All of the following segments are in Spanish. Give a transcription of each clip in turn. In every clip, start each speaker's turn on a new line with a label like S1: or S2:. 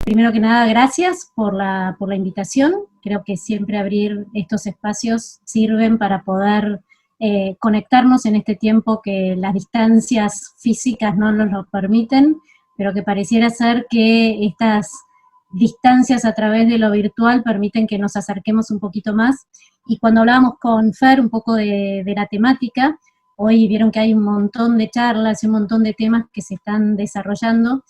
S1: Primero que nada, gracias por la invitación. Creo que siempre abrir estos espacios sirven para poder conectarnos en este tiempo que las distancias físicas no nos lo permiten, pero que pareciera ser que estas distancias a través de lo virtual permiten que nos acerquemos un poquito más. Y cuando hablábamos con Fer un poco de la temática, hoy vieron que hay un montón de charlas y un montón de temas que se están desarrollando,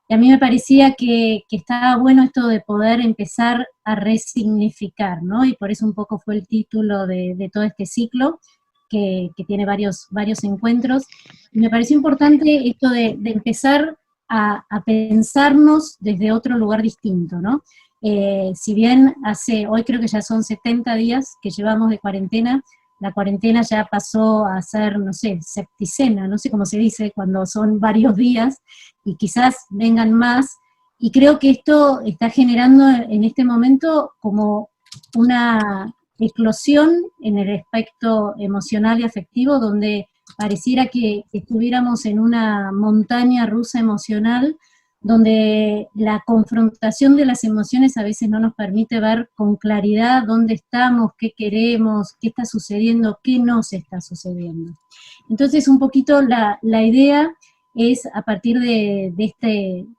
S1: y a mí me parecía que estaba bueno esto de poder empezar a resignificar, ¿no? Y por eso un poco fue el título de todo este ciclo, que tiene varios encuentros. Y me pareció importante esto de empezar a pensarnos desde otro lugar distinto, ¿no? Si bien hoy creo que ya son 70 días que llevamos de cuarentena, la cuarentena ya pasó a ser, no sé, septicena, no sé cómo se dice, cuando son varios días, y quizás vengan más, y creo que esto está generando en este momento como una explosión en el aspecto emocional y afectivo, donde pareciera que estuviéramos en una montaña rusa emocional, donde la confrontación de las emociones a veces no nos permite ver con claridad dónde estamos, qué queremos, qué está sucediendo, qué no se está sucediendo. Entonces, un poquito la idea es, a partir de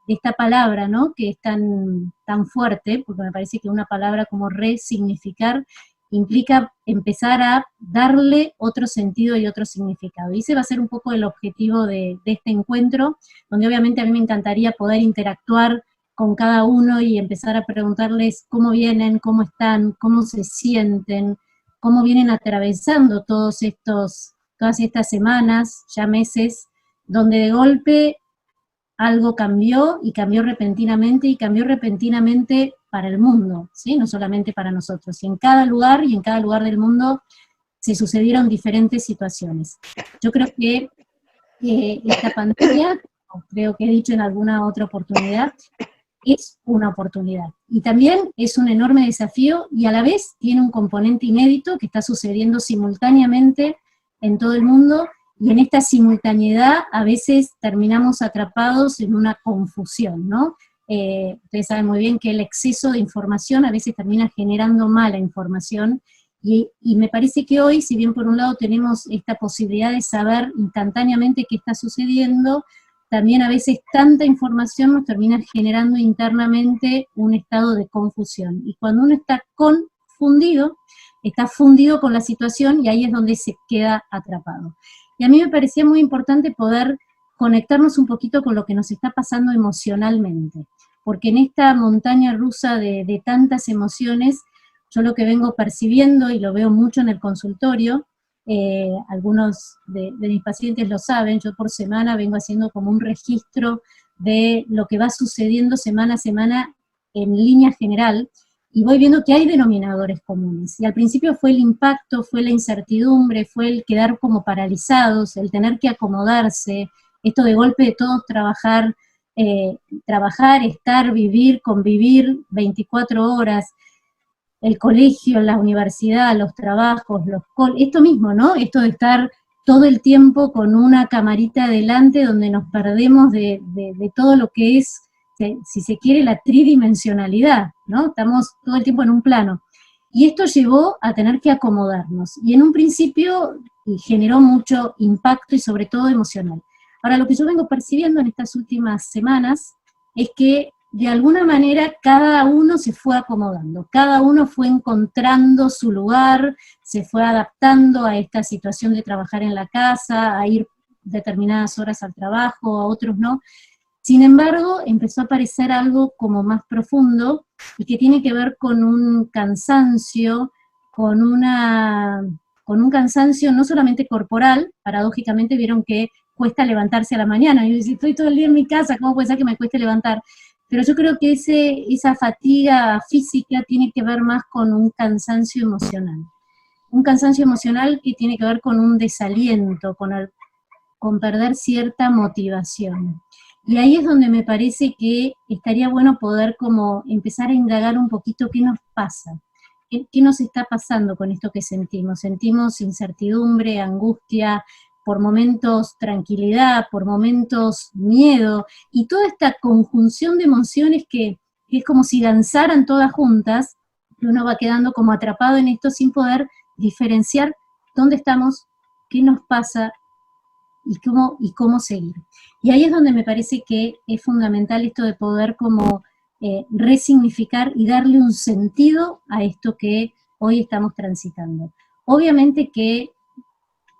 S1: esta palabra, ¿no?, que es tan fuerte, porque me parece que una palabra como resignificar implica empezar a darle otro sentido y otro significado. Y ese va a ser un poco el objetivo de este encuentro, donde obviamente a mí me encantaría poder interactuar con cada uno y empezar a preguntarles cómo vienen, cómo están, cómo se sienten, cómo vienen atravesando todas estas semanas, ya meses, donde de golpe algo cambió, y cambió repentinamente para el mundo, ¿sí? No solamente para nosotros. Y en cada lugar del mundo se sucedieron diferentes situaciones. Yo creo que esta pandemia, creo que he dicho en alguna otra oportunidad, es una oportunidad. Y también es un enorme desafío, y a la vez tiene un componente inédito que está sucediendo simultáneamente en todo el mundo, y en esta simultaneidad a veces terminamos atrapados en una confusión, ¿no? Ustedes saben muy bien que el exceso de información a veces termina generando mala información, y me parece que hoy, si bien por un lado tenemos esta posibilidad de saber instantáneamente qué está sucediendo, también a veces tanta información nos termina generando internamente un estado de confusión. Y cuando uno está confundido, está fundido con la situación, y ahí es donde se queda atrapado. Y a mí me parecía muy importante poder conectarnos un poquito con lo que nos está pasando emocionalmente, porque en esta montaña rusa de tantas emociones, yo lo que vengo percibiendo, y lo veo mucho en el consultorio, algunos de mis pacientes lo saben, yo por semana vengo haciendo como un registro de lo que va sucediendo semana a semana en línea general, y voy viendo que hay denominadores comunes. Y al principio fue el impacto, fue la incertidumbre, fue el quedar como paralizados, el tener que acomodarse, esto de golpe de todos trabajar, estar, vivir, convivir 24 horas, el colegio, la universidad, los trabajos, esto mismo, ¿no? Esto de estar todo el tiempo con una camarita adelante donde nos perdemos de todo lo que es, si se quiere, la tridimensionalidad, ¿no? Estamos todo el tiempo en un plano. Y esto llevó a tener que acomodarnos. Y en un principio generó mucho impacto, y sobre todo emocional. Ahora, lo que yo vengo percibiendo en estas últimas semanas es que de alguna manera cada uno se fue acomodando, cada uno fue encontrando su lugar, se fue adaptando a esta situación de trabajar en la casa, a ir determinadas horas al trabajo, a otros no. Sin embargo, empezó a aparecer algo como más profundo, y que tiene que ver con un cansancio, con un cansancio no solamente corporal. Paradójicamente vieron que cuesta levantarse a la mañana, y yo, si estoy todo el día en mi casa, ¿cómo puede ser que me cueste levantar? Pero yo creo que esa fatiga física tiene que ver más con un cansancio emocional. Un cansancio emocional que tiene que ver con un desaliento, con perder cierta motivación. Y ahí es donde me parece que estaría bueno poder como empezar a indagar un poquito qué nos pasa, qué nos está pasando con esto que sentimos. Sentimos incertidumbre, angustia, por momentos tranquilidad, por momentos miedo, y toda esta conjunción de emociones que que es como si danzaran todas juntas, y uno va quedando como atrapado en esto sin poder diferenciar dónde estamos, qué nos pasa y cómo seguir. Y ahí es donde me parece que es fundamental esto de poder como resignificar y darle un sentido a esto que hoy estamos transitando. Obviamente que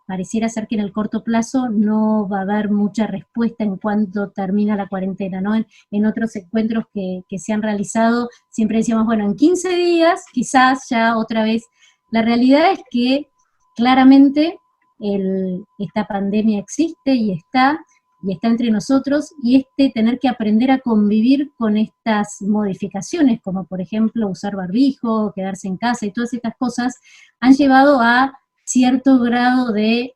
S1: pareciera ser que en el corto plazo no va a haber mucha respuesta en cuanto termina la cuarentena, ¿no? En otros encuentros que se han realizado, siempre decíamos, bueno, en 15 días quizás ya otra vez. La realidad es que claramente esta pandemia existe y está entre nosotros, y tener que aprender a convivir con estas modificaciones, como por ejemplo usar barbijo, quedarse en casa y todas estas cosas, han llevado a cierto grado de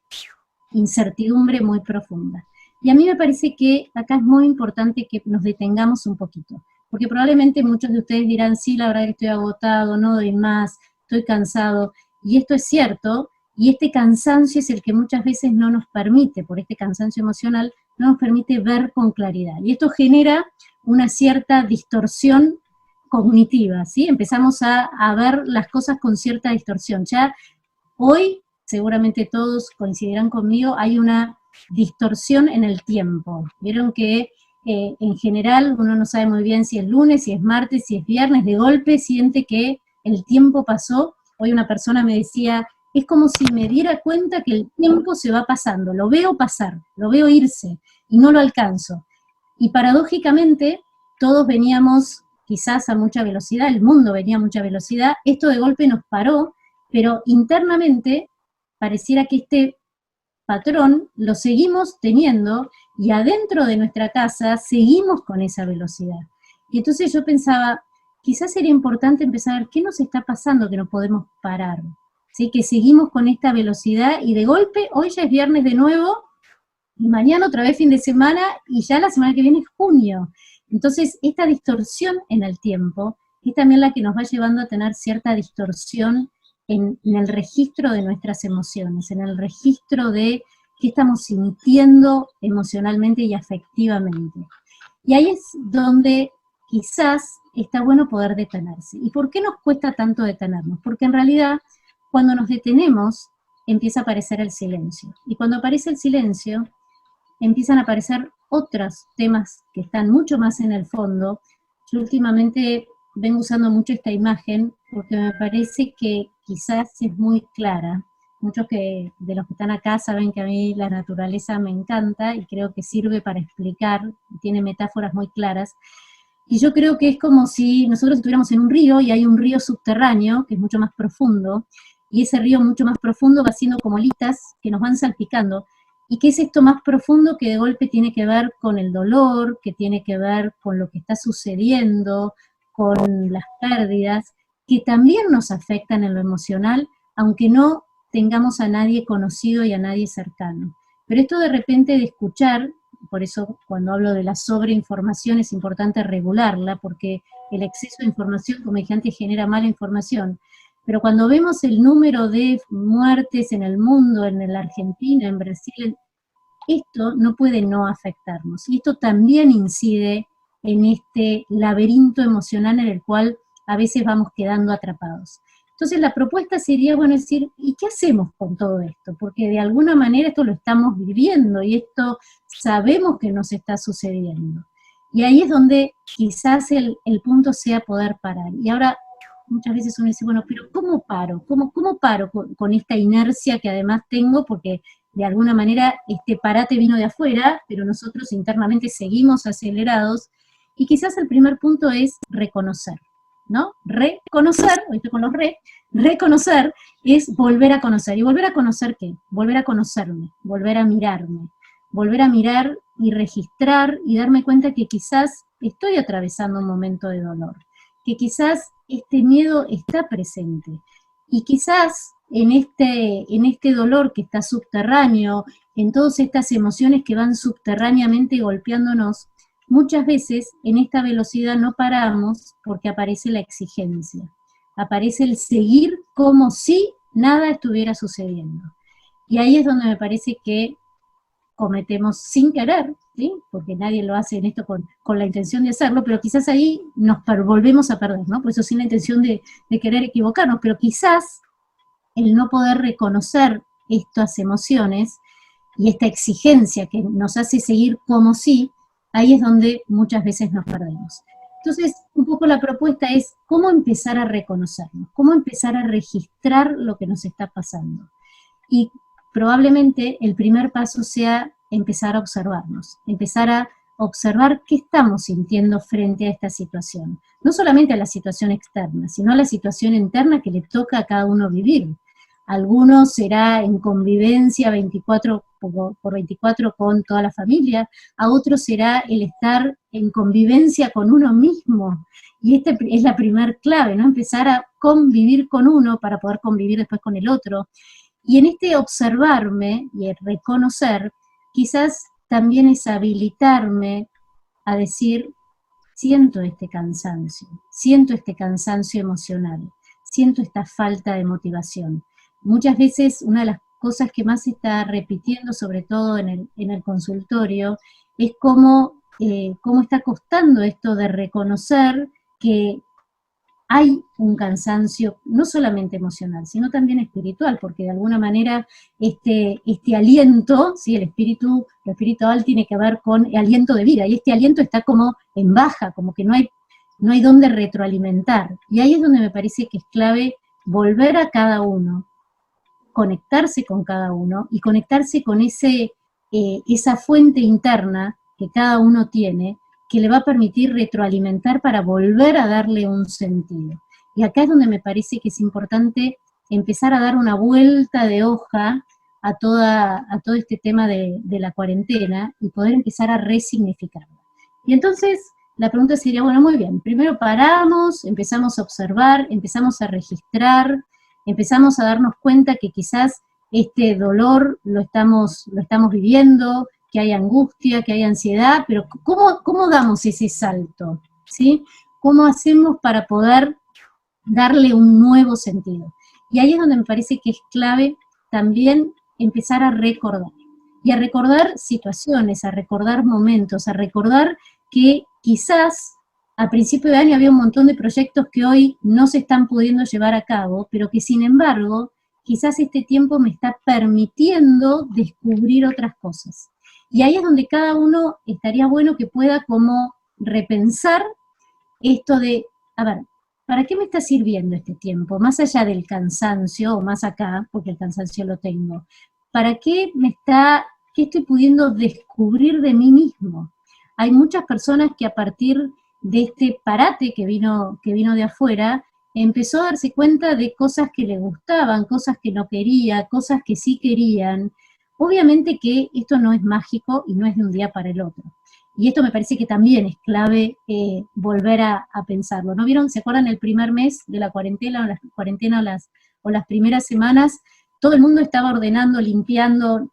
S1: incertidumbre muy profunda. Y a mí me parece que acá es muy importante que nos detengamos un poquito, porque probablemente muchos de ustedes dirán, sí, la verdad que estoy agotado, no doy más, estoy cansado, y esto es cierto, y este cansancio es el que muchas veces no nos permite, por este cansancio emocional, no nos permite ver con claridad, y esto genera una cierta distorsión cognitiva, ¿sí? Empezamos a ver las cosas con cierta distorsión. Ya hoy, seguramente todos coincidirán conmigo, hay una distorsión en el tiempo. Vieron que en general uno no sabe muy bien si es lunes, si es martes, si es viernes, de golpe siente que el tiempo pasó. Hoy una persona me decía, es como si me diera cuenta que el tiempo se va pasando, lo veo pasar, lo veo irse y no lo alcanzo. Y paradójicamente todos veníamos quizás a mucha velocidad, el mundo venía a mucha velocidad, esto de golpe nos paró, pero internamente pareciera que este patrón lo seguimos teniendo y adentro de nuestra casa seguimos con esa velocidad. Y entonces yo pensaba, quizás sería importante empezar a ver qué nos está pasando que no podemos parar, ¿sí? Que seguimos con esta velocidad y de golpe hoy ya es viernes de nuevo y mañana otra vez fin de semana y ya la semana que viene es junio. Entonces esta distorsión en el tiempo es también la que nos va llevando a tener cierta distorsión en el registro de nuestras emociones, en el registro de qué estamos sintiendo emocionalmente y afectivamente. Y ahí es donde quizás está bueno poder detenerse. ¿Y por qué nos cuesta tanto detenernos? Porque en realidad cuando nos detenemos empieza a aparecer el silencio. Y cuando aparece el silencio empiezan a aparecer otros temas que están mucho más en el fondo. Yo últimamente vengo usando mucho esta imagen porque me parece que quizás es muy clara. Muchos de los que están acá saben que a mí la naturaleza me encanta y creo que sirve para explicar, tiene metáforas muy claras. Y yo creo que es como si nosotros estuviéramos en un río y hay un río subterráneo que es mucho más profundo, y ese río mucho más profundo va haciendo como olitas que nos van salpicando. ¿Y qué es esto más profundo que de golpe tiene que ver con el dolor, que tiene que ver con lo que está sucediendo, con las pérdidas, que también nos afectan en lo emocional, aunque no tengamos a nadie conocido y a nadie cercano? Pero esto de repente de escuchar, por eso cuando hablo de la sobreinformación es importante regularla, porque el exceso de información, como dije antes, genera mala información. Pero cuando vemos el número de muertes en el mundo, en la Argentina, en Brasil, esto no puede no afectarnos. Y esto también incide en este laberinto emocional en el cual a veces vamos quedando atrapados. Entonces la propuesta sería, bueno, decir, ¿y qué hacemos con todo esto? Porque de alguna manera esto lo estamos viviendo y esto sabemos que nos está sucediendo. Y ahí es donde quizás el punto sea poder parar. Y ahora muchas veces uno dice, bueno, pero ¿cómo paro? ¿Cómo paro con esta inercia que además tengo? Porque de alguna manera este parate vino de afuera, pero nosotros internamente seguimos acelerados, y quizás el primer punto es reconocer, ¿no? Reconocer, hoy estoy con los reconocer es volver a conocer. ¿Y volver a conocer qué? Volver a conocerme, volver a mirarme, volver a mirar y registrar y darme cuenta que quizás estoy atravesando un momento de dolor, que quizás este miedo está presente, y quizás en este dolor que está subterráneo, en todas estas emociones que van subterráneamente golpeándonos, muchas veces en esta velocidad no paramos porque aparece la exigencia, aparece el seguir como si nada estuviera sucediendo. Y ahí es donde me parece que cometemos sin querer, ¿sí? Porque nadie lo hace en esto con la intención de hacerlo, pero quizás ahí volvemos a perder, ¿no? Por eso sin la intención de querer equivocarnos, pero quizás el no poder reconocer estas emociones y esta exigencia que nos hace seguir como si, ahí es donde muchas veces nos perdemos. Entonces, un poco la propuesta es cómo empezar a reconocernos, cómo empezar a registrar lo que nos está pasando. Y probablemente el primer paso sea empezar a observarnos, empezar a observar qué estamos sintiendo frente a esta situación. No solamente a la situación externa, sino a la situación interna que le toca a cada uno vivir. Algunos será en convivencia 24 por 24 con toda la familia, a otros será el estar en convivencia con uno mismo. Y esta es la primer clave, ¿no? Empezar a convivir con uno para poder convivir después con el otro. Y en este observarme y el reconocer, quizás también es habilitarme a decir, siento este cansancio emocional, siento esta falta de motivación. Muchas veces una de las cosas que más se está repitiendo, sobre todo en el consultorio, es cómo está costando esto de reconocer que hay un cansancio no solamente emocional, sino también espiritual, porque de alguna manera este aliento, ¿sí? Lo espiritual tiene que ver con el aliento de vida, y este aliento está como en baja, como que no hay dónde retroalimentar. Y ahí es donde me parece que es clave volver a cada uno, conectarse con cada uno, y conectarse con esa fuente interna que cada uno tiene, que le va a permitir retroalimentar para volver a darle un sentido. Y acá es donde me parece que es importante empezar a dar una vuelta de hoja a todo este tema de la cuarentena y poder empezar a resignificarla. Y entonces la pregunta sería, bueno, muy bien, primero paramos, empezamos a observar, empezamos a registrar, empezamos a darnos cuenta que quizás este dolor lo estamos viviendo, que hay angustia, que hay ansiedad, pero ¿cómo damos ese salto? ¿Sí? ¿Cómo hacemos para poder darle un nuevo sentido? Y ahí es donde me parece que es clave también empezar a recordar. Y a recordar situaciones, a recordar momentos, a recordar que quizás a principio de año había un montón de proyectos que hoy no se están pudiendo llevar a cabo, pero que sin embargo, quizás este tiempo me está permitiendo descubrir otras cosas. Y ahí es donde cada uno estaría bueno que pueda como repensar esto de, a ver, ¿para qué me está sirviendo este tiempo? Más allá del cansancio, o más acá, porque el cansancio lo tengo, ¿para qué qué estoy pudiendo descubrir de mí mismo? Hay muchas personas que a partir de este parate que vino de afuera, empezó a darse cuenta de cosas que le gustaban, cosas que no quería, cosas que sí querían. Obviamente que esto no es mágico y no es de un día para el otro. Y esto me parece que también es clave volver a pensarlo. ¿No vieron? ¿Se acuerdan el primer mes de la cuarentena o las primeras semanas? Todo el mundo estaba ordenando, limpiando.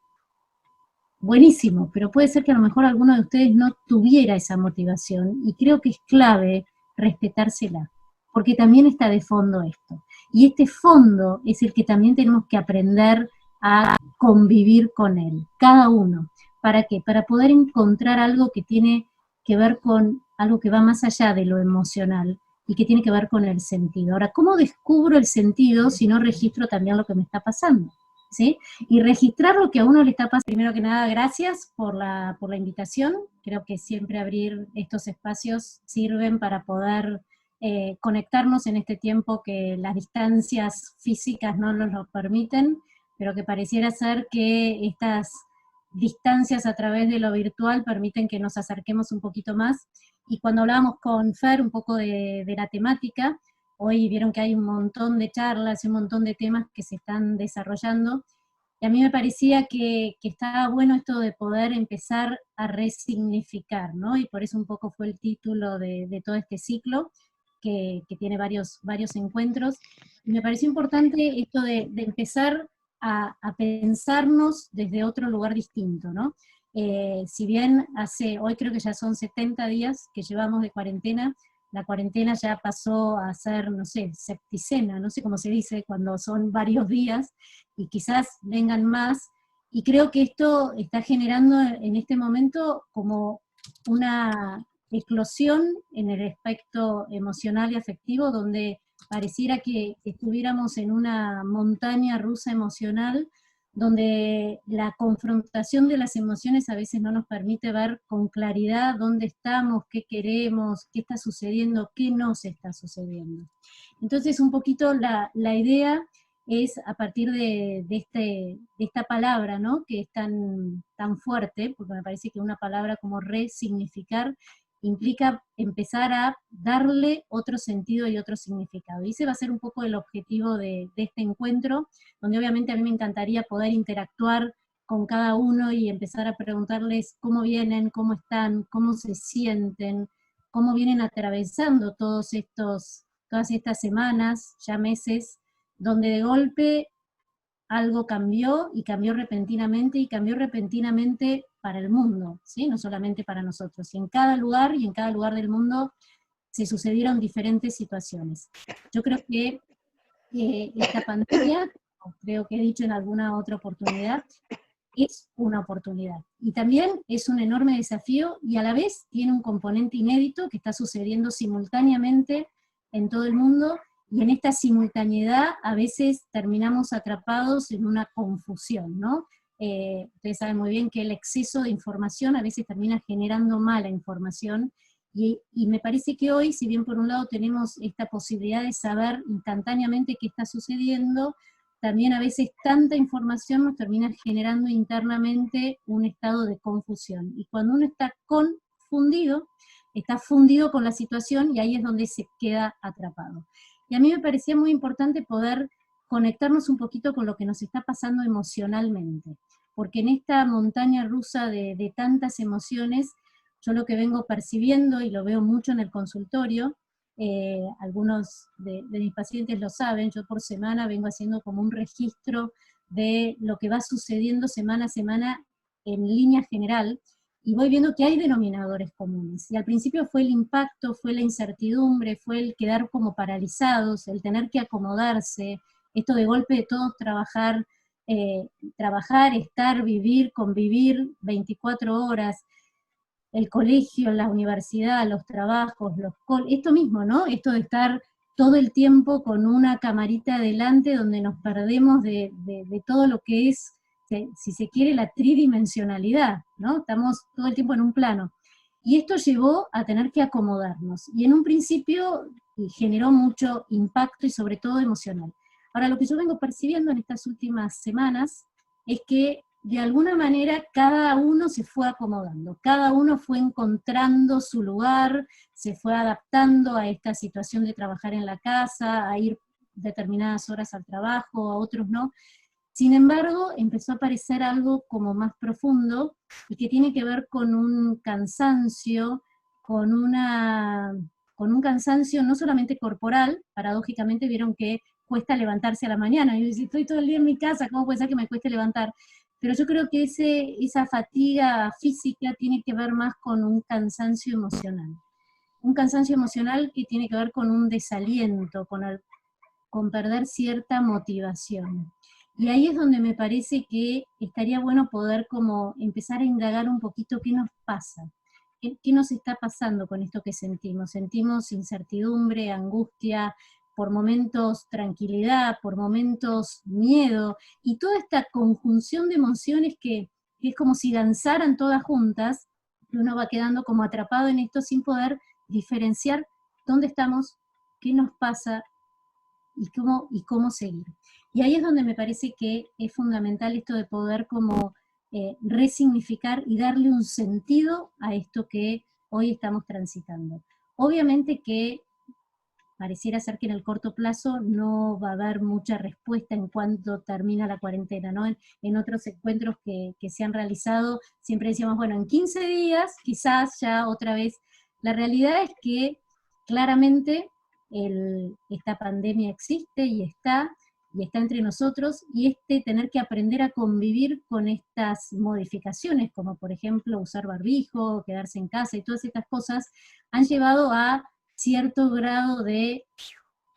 S1: Buenísimo, pero puede ser que a lo mejor alguno de ustedes no tuviera esa motivación, y creo que es clave respetársela, porque también está de fondo esto. Y este fondo es el que también tenemos que aprender a convivir con él, cada uno. ¿Para qué? Para poder encontrar algo que tiene que ver con algo que va más allá de lo emocional y que tiene que ver con el sentido. Ahora, ¿cómo descubro el sentido si no registro también lo que me está pasando? ¿Sí? Y registrar lo que a uno le está pasando. Primero que nada, gracias por la invitación. Creo que siempre abrir estos espacios sirven para poder conectarnos en este tiempo que las distancias físicas no nos lo permiten, pero que pareciera ser que estas distancias a través de lo virtual permiten que nos acerquemos un poquito más. Y cuando hablábamos con Fer un poco de la temática, hoy vieron que hay un montón de charlas y un montón de temas que se están desarrollando, y a mí me parecía que estaba bueno esto de poder empezar a resignificar, ¿no? Y por eso un poco fue el título de todo este ciclo, que tiene varios encuentros. Y me pareció importante esto de empezar a pensarnos desde otro lugar distinto, ¿no? Si bien hoy creo que ya son 70 días que llevamos de cuarentena, la cuarentena ya pasó a ser, no sé, septicena, no sé cómo se dice, cuando son varios días, y quizás vengan más, Y creo que esto está generando en este momento como una eclosión en el aspecto emocional y afectivo, donde pareciera que estuviéramos en una montaña rusa emocional, donde la confrontación de las emociones a veces no nos permite ver con claridad dónde estamos, qué queremos, qué está sucediendo, qué no se está sucediendo. Entonces, un poquito la idea es a partir de esta palabra, ¿no? Que es tan fuerte, porque me parece que una palabra como resignificar implica empezar a darle otro sentido y otro significado. Y ese va a ser un poco el objetivo de este encuentro, donde obviamente a mí me encantaría poder interactuar con cada uno y empezar a preguntarles cómo vienen, cómo están, cómo se sienten, cómo vienen atravesando todas estas semanas, ya meses, donde de golpe algo cambió y cambió repentinamente para el mundo, ¿sí? No solamente para nosotros. Y en cada lugar del mundo se sucedieron diferentes situaciones. Yo creo que esta pandemia, creo que he dicho en alguna otra oportunidad, es una oportunidad. Y también es un enorme desafío y a la vez tiene un componente inédito que está sucediendo simultáneamente en todo el mundo, y en esta simultaneidad a veces terminamos atrapados en una confusión, ¿no? Ustedes saben muy bien que el exceso de información a veces termina generando mala información, y me parece que hoy, si bien por un lado tenemos esta posibilidad de saber instantáneamente qué está sucediendo, también a veces tanta información nos termina generando internamente un estado de confusión. Y cuando uno está confundido, está fundido con la situación y ahí es donde se queda atrapado. Y a mí me parecía muy importante poder conectarnos un poquito con lo que nos está pasando emocionalmente, porque en esta montaña rusa de tantas emociones, yo lo que vengo percibiendo, y lo veo mucho en el consultorio, algunos de mis pacientes lo saben, yo por semana vengo haciendo como un registro de lo que va sucediendo semana a semana en línea general, y voy viendo que hay denominadores comunes. Y al principio fue el impacto, fue la incertidumbre, fue el quedar como paralizados, el tener que acomodarse, esto de golpe de todos trabajar, estar, vivir, convivir 24 horas, el colegio, la universidad, los trabajos, esto mismo, ¿no? Esto de estar todo el tiempo con una camarita adelante donde nos perdemos de todo lo que es, si se quiere, la tridimensionalidad, ¿no? Estamos todo el tiempo en un plano. Y esto llevó a tener que acomodarnos. Y en un principio generó mucho impacto y sobre todo emocional. Ahora, lo que yo vengo percibiendo en estas últimas semanas es que de alguna manera cada uno se fue acomodando, cada uno fue encontrando su lugar, se fue adaptando a esta situación de trabajar en la casa, a ir determinadas horas al trabajo, a otros no. Sin embargo, empezó a aparecer algo como más profundo y que tiene que ver con un cansancio, con, con un cansancio no solamente corporal, paradójicamente vieron que cuesta levantarse a la mañana, y yo estoy todo el día en mi casa, ¿cómo puede ser que me cueste levantar? Pero yo creo que esa fatiga física tiene que ver más con un cansancio emocional. Un cansancio emocional que tiene que ver con un desaliento, con perder cierta motivación. Y ahí es donde me parece que estaría bueno poder como empezar a indagar un poquito qué nos pasa, qué nos está pasando con esto que sentimos. Sentimos incertidumbre, angustia, por momentos tranquilidad, por momentos miedo, y toda esta conjunción de emociones que es como si danzaran todas juntas, y uno va quedando como atrapado en esto sin poder diferenciar dónde estamos, qué nos pasa y cómo seguir. Y ahí es donde me parece que es fundamental esto de poder como resignificar y darle un sentido a esto que hoy estamos transitando. Obviamente que pareciera ser que en el corto plazo no va a haber mucha respuesta en cuanto termina la cuarentena, ¿no? En otros encuentros que se han realizado, siempre decíamos, bueno, en 15 días quizás ya otra vez. La realidad es que claramente esta pandemia existe y está entre nosotros, y tener que aprender a convivir con estas modificaciones, como por ejemplo usar barbijo, quedarse en casa y todas estas cosas, han llevado a cierto grado de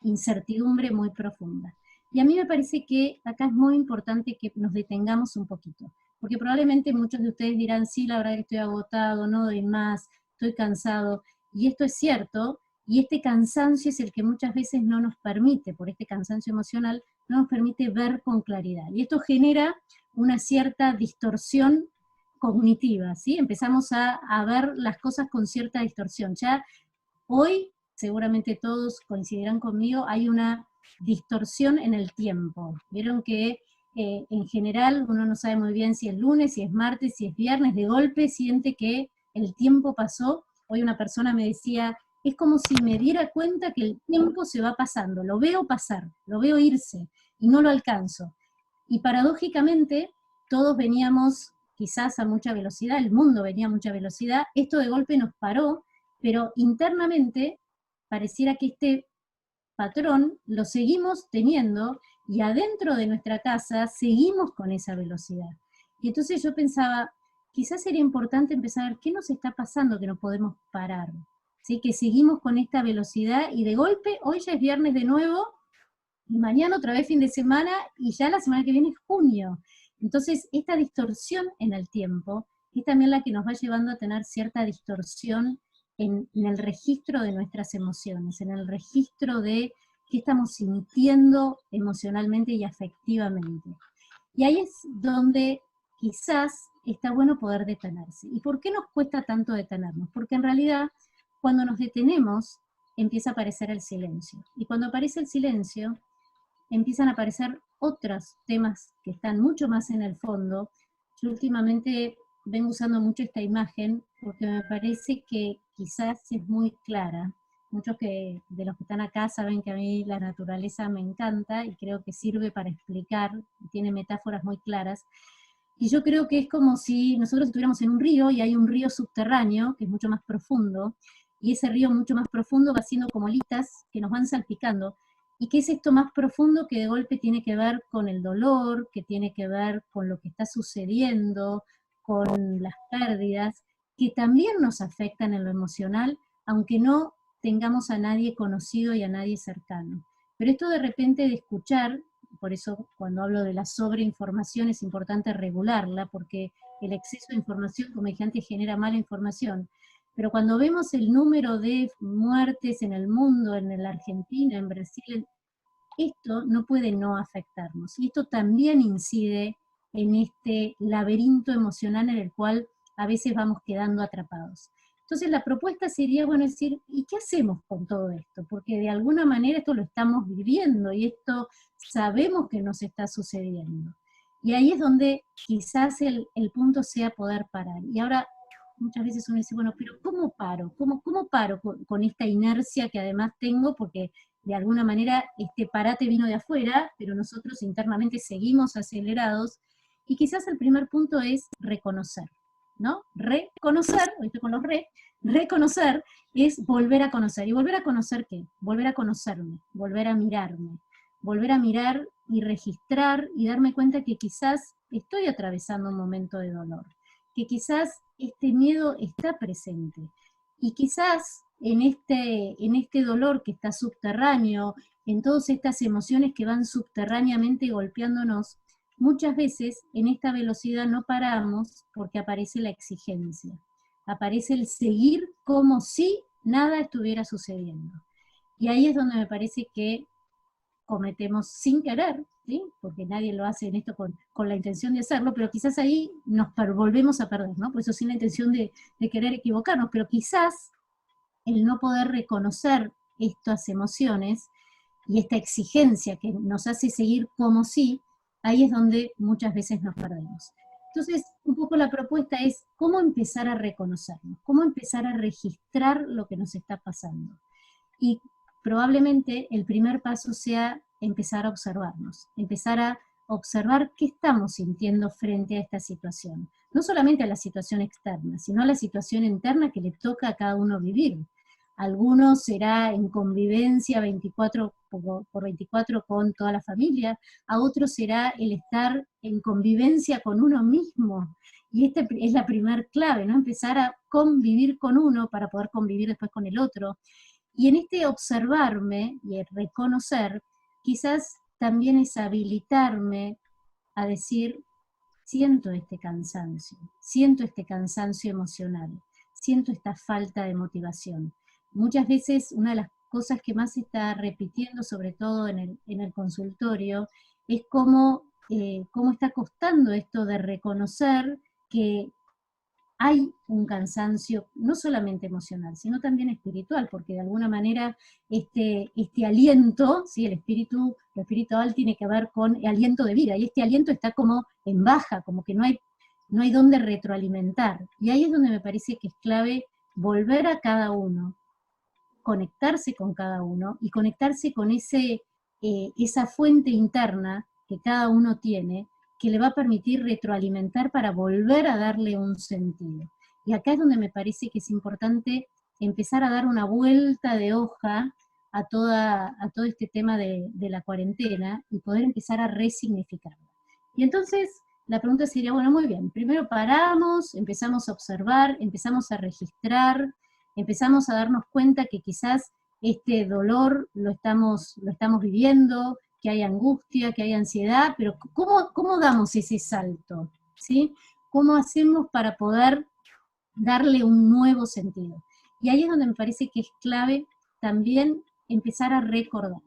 S1: incertidumbre muy profunda. Y a mí me parece que acá es muy importante que nos detengamos un poquito, porque probablemente muchos de ustedes dirán, sí, la verdad que estoy agotado, no doy más, estoy cansado, y esto es cierto, y este cansancio es el que muchas veces no nos permite, por este cansancio emocional, no nos permite ver con claridad. Y esto genera una cierta distorsión cognitiva, ¿sí? Empezamos a ver las cosas con cierta distorsión. Ya hoy, seguramente todos coincidirán conmigo, hay una distorsión en el tiempo. Vieron que en general uno no sabe muy bien si es lunes, si es martes, si es viernes, de golpe siente que el tiempo pasó. Hoy una persona me decía, es como si me diera cuenta que el tiempo se va pasando, lo veo pasar, lo veo irse y no lo alcanzo. Y paradójicamente todos veníamos quizás a mucha velocidad, el mundo venía a mucha velocidad, esto de golpe nos paró, pero internamente pareciera que este patrón lo seguimos teniendo y adentro de nuestra casa seguimos con esa velocidad. Y entonces yo pensaba, quizás sería importante empezar a ver qué nos está pasando que no podemos parar, ¿sí? Que seguimos con esta velocidad y de golpe hoy ya es viernes de nuevo y mañana otra vez fin de semana y ya la semana que viene es junio. Entonces esta distorsión en el tiempo es también la que nos va llevando a tener cierta distorsión en el registro de nuestras emociones, en el registro de qué estamos sintiendo emocionalmente y afectivamente. Y ahí es donde quizás está bueno poder detenerse. ¿Y por qué nos cuesta tanto detenernos? Porque en realidad cuando nos detenemos empieza a aparecer el silencio. Y cuando aparece el silencio empiezan a aparecer otros temas que están mucho más en el fondo. Yo últimamente vengo usando mucho esta imagen porque me parece que quizás es muy clara. Muchos de los que están acá saben que a mí la naturaleza me encanta y creo que sirve para explicar, tiene metáforas muy claras. Y yo creo que es como si nosotros estuviéramos en un río y hay un río subterráneo que es mucho más profundo, y ese río mucho más profundo va haciendo como olitas que nos van salpicando. ¿Y qué es esto más profundo que de golpe tiene que ver con el dolor, que tiene que ver con lo que está sucediendo, con las pérdidas, que también nos afectan en lo emocional, aunque no tengamos a nadie conocido y a nadie cercano? Pero esto de repente de escuchar, por eso cuando hablo de la sobreinformación es importante regularla, porque el exceso de información, como dije antes, genera mala información. Pero cuando vemos el número de muertes en el mundo, en la Argentina, en Brasil, esto no puede no afectarnos. Y esto también incide en este laberinto emocional en el cual a veces vamos quedando atrapados. Entonces la propuesta sería, bueno, decir, ¿y qué hacemos con todo esto? Porque de alguna manera esto lo estamos viviendo y esto sabemos que nos está sucediendo. Y ahí es donde quizás el punto sea poder parar. Y ahora muchas veces uno dice, bueno, pero ¿cómo paro? ¿Cómo paro con esta inercia que además tengo? Porque de alguna manera este parate vino de afuera, pero nosotros internamente seguimos acelerados, y quizás el primer punto es reconocer, ¿no? Reconocer, hoy estoy con los reconocer es volver a conocer. ¿Y volver a conocer qué? Volver a conocerme, volver a mirarme, volver a mirar y registrar y darme cuenta que quizás estoy atravesando un momento de dolor, que quizás este miedo está presente, y quizás en este dolor que está subterráneo, en todas estas emociones que van subterráneamente golpeándonos, muchas veces en esta velocidad no paramos porque aparece la exigencia, aparece el seguir como si nada estuviera sucediendo. Y ahí es donde me parece que cometemos sin querer, ¿sí? Porque nadie lo hace en esto con la intención de hacerlo, pero quizás ahí nos volvemos a perder, ¿no? Por eso sin la intención de querer equivocarnos, pero quizás el no poder reconocer estas emociones y esta exigencia que nos hace seguir como si, ahí es donde muchas veces nos perdemos. Entonces, un poco la propuesta es cómo empezar a reconocernos, cómo empezar a registrar lo que nos está pasando. Y probablemente el primer paso sea empezar a observarnos, empezar a observar qué estamos sintiendo frente a esta situación. No solamente a la situación externa, sino a la situación interna que le toca a cada uno vivir. Algunos será en convivencia 24 por 24 con toda la familia, a otros será el estar en convivencia con uno mismo. Y esta es la primer clave, ¿no? Empezar a convivir con uno para poder convivir después con el otro. Y en este observarme y reconocer, quizás también es habilitarme a decir, siento este cansancio emocional, siento esta falta de motivación. Muchas veces una de las cosas que más se está repitiendo, sobre todo en el consultorio, es cómo está costando esto de reconocer que hay un cansancio no solamente emocional, sino también espiritual, porque de alguna manera este aliento, ¿sí? Lo espiritual tiene que ver con el aliento de vida, y este aliento está como en baja, como que no hay dónde retroalimentar. Y ahí es donde me parece que es clave volver a cada uno, conectarse con cada uno, y conectarse con esa fuente interna que cada uno tiene, que le va a permitir retroalimentar para volver a darle un sentido. Y acá es donde me parece que es importante empezar a dar una vuelta de hoja a todo este tema de la cuarentena y poder empezar a resignificarla. Y entonces la pregunta sería, bueno, muy bien, primero paramos, empezamos a observar, empezamos a registrar, empezamos a darnos cuenta que quizás este dolor lo estamos viviendo, que hay angustia, que hay ansiedad, pero ¿cómo damos ese salto? ¿Sí? ¿Cómo hacemos para poder darle un nuevo sentido? Y ahí es donde me parece que es clave también empezar a recordar.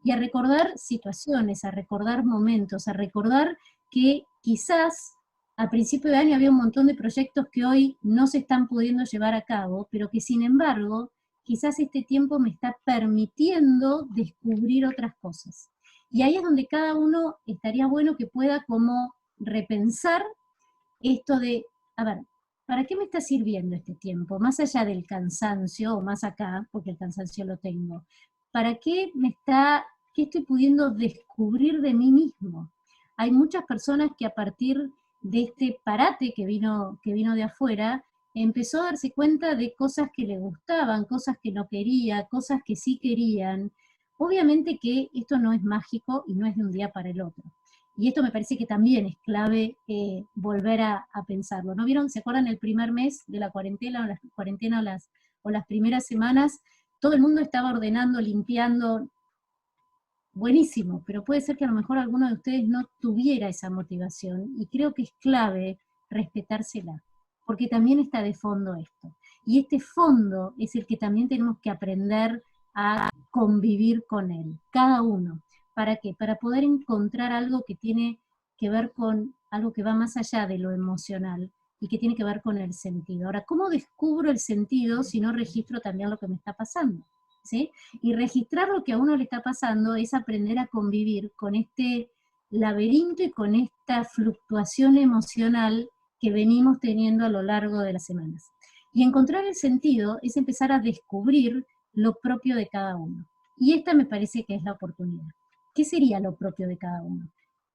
S1: Y a recordar situaciones, a recordar momentos, a recordar que quizás a principio de año había un montón de proyectos que hoy no se están pudiendo llevar a cabo, pero que sin embargo, quizás este tiempo me está permitiendo descubrir otras cosas. Y ahí es donde cada uno estaría bueno que pueda como repensar esto de, a ver, ¿para qué me está sirviendo este tiempo? Más allá del cansancio, o más acá, porque el cansancio lo tengo. ¿Para qué qué estoy pudiendo descubrir de mí mismo? Hay muchas personas que a partir de este parate que vino de afuera, empezó a darse cuenta de cosas que le gustaban, cosas que no quería, cosas que sí querían. Obviamente que esto no es mágico y no es de un día para el otro. Y esto me parece que también es clave volver a pensarlo. ¿No vieron? ¿Se acuerdan el primer mes de la cuarentena o las primeras semanas? Todo el mundo estaba ordenando, limpiando. Buenísimo, pero puede ser que a lo mejor alguno de ustedes no tuviera esa motivación, y creo que es clave respetársela, porque también está de fondo esto. Y este fondo es el que también tenemos que aprender a convivir con él, cada uno. ¿Para qué? Para poder encontrar algo que tiene que ver con algo que va más allá de lo emocional y que tiene que ver con el sentido. Ahora, ¿cómo descubro el sentido si no registro también lo que me está pasando? ¿Sí? Y registrar lo que a uno le está pasando es aprender a convivir con este laberinto y con esta fluctuación emocional que venimos teniendo a lo largo de las semanas. Y encontrar el sentido es empezar a descubrir lo propio de cada uno. Y esta me parece que es la oportunidad. ¿Qué sería lo propio de cada uno?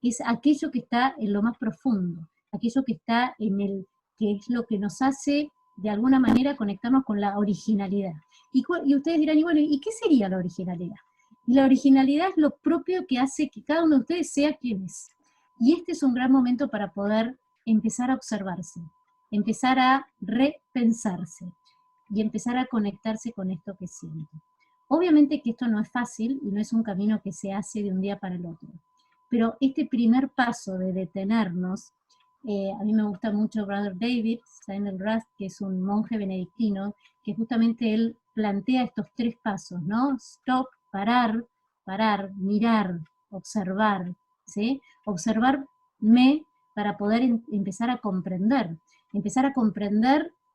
S1: Es aquello que está en lo más profundo, aquello que está que es lo que nos hace de alguna manera conectarnos con la originalidad. Y ustedes dirán, y bueno, ¿y qué sería la originalidad? Y la originalidad es lo propio que hace que cada uno de ustedes sea quien es. Y este es un gran momento para poder empezar a observarse, empezar a repensarse y empezar a conectarse con esto que siento. Obviamente que esto no es fácil y no es un camino que se hace de un día para el otro, pero este primer paso de detenernos, a mí me gusta mucho Brother David Steiner-Rast, que es un monje benedictino, que justamente él plantea estos 3 pasos, ¿no? Stop, parar, mirar, observar, ¿sí? Observarme para poder empezar a comprender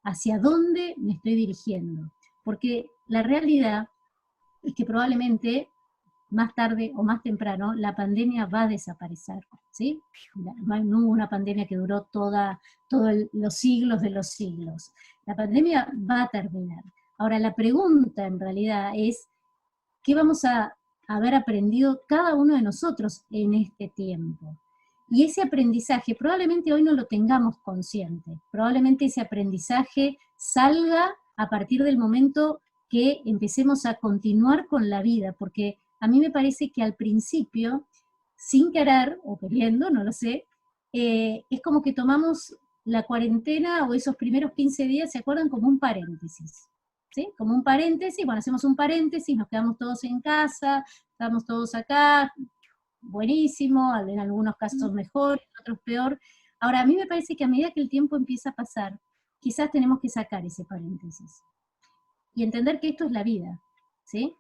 S1: hacia dónde me estoy dirigiendo, porque la realidad es que probablemente más tarde o más temprano la pandemia va a desaparecer, ¿sí? No hubo una pandemia que duró todos los siglos de los siglos. La pandemia va a terminar. Ahora, la pregunta en realidad es, ¿qué vamos a haber aprendido cada uno de nosotros en este tiempo? Y ese aprendizaje probablemente hoy no lo tengamos consciente, probablemente ese aprendizaje salga a partir del momento que empecemos a continuar con la vida, porque a mí me parece que al principio, sin querer o queriendo, no lo sé, es como que tomamos la cuarentena o esos primeros 15 días, ¿se acuerdan? Como un paréntesis, ¿sí? Como un paréntesis, bueno, hacemos un paréntesis, nos quedamos todos en casa, estamos todos acá, buenísimo, en algunos casos mejor, en otros peor. Ahora, a mí me parece que a medida que el tiempo empieza a pasar, quizás tenemos que sacar ese paréntesis y entender que esto es la vida, ¿sí?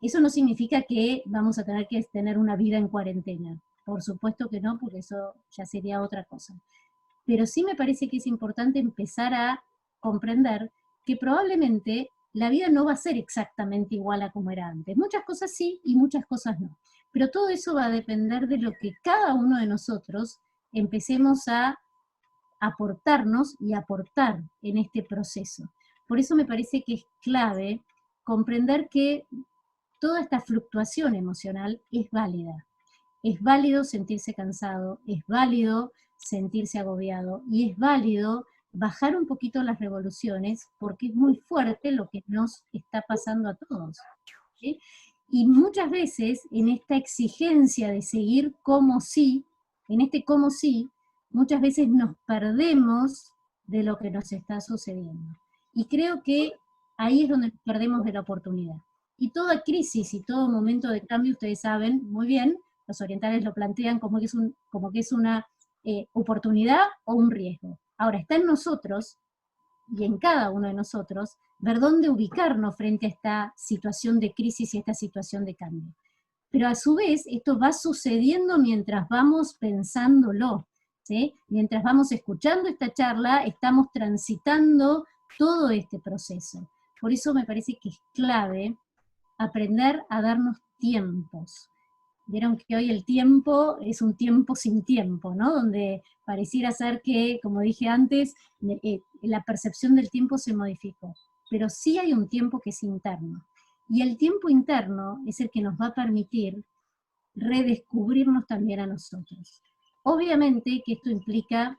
S1: Eso no significa que vamos a tener que tener una vida en cuarentena. Por supuesto que no, porque eso ya sería otra cosa. Pero sí me parece que es importante empezar a comprender que probablemente la vida no va a ser exactamente igual a como era antes. Muchas cosas sí y muchas cosas no. Pero todo eso va a depender de lo que cada uno de nosotros empecemos a aportarnos y aportar en este proceso. Por eso me parece que es clave comprender que toda esta fluctuación emocional es válida. Es válido sentirse cansado, es válido sentirse agobiado y es válido bajar un poquito las revoluciones porque es muy fuerte lo que nos está pasando a todos, ¿sí? Y muchas veces en esta exigencia de seguir como sí, en este como sí, muchas veces nos perdemos de lo que nos está sucediendo. Y creo que ahí es donde nos perdemos de la oportunidad. Y toda crisis y todo momento de cambio, ustedes saben muy bien, los orientales lo plantean como que es una oportunidad o un riesgo. Ahora, está en nosotros y en cada uno de nosotros ver dónde ubicarnos frente a esta situación de crisis y esta situación de cambio. Pero a su vez, esto va sucediendo mientras vamos pensándolo, ¿sí? Mientras vamos escuchando esta charla, estamos transitando todo este proceso. Por eso me parece que es clave aprender a darnos tiempos. Vieron que hoy el tiempo es un tiempo sin tiempo, ¿no? Donde pareciera ser que, como dije antes, la percepción del tiempo se modificó. Pero sí hay un tiempo que es interno. Y el tiempo interno es el que nos va a permitir redescubrirnos también a nosotros. Obviamente que esto implica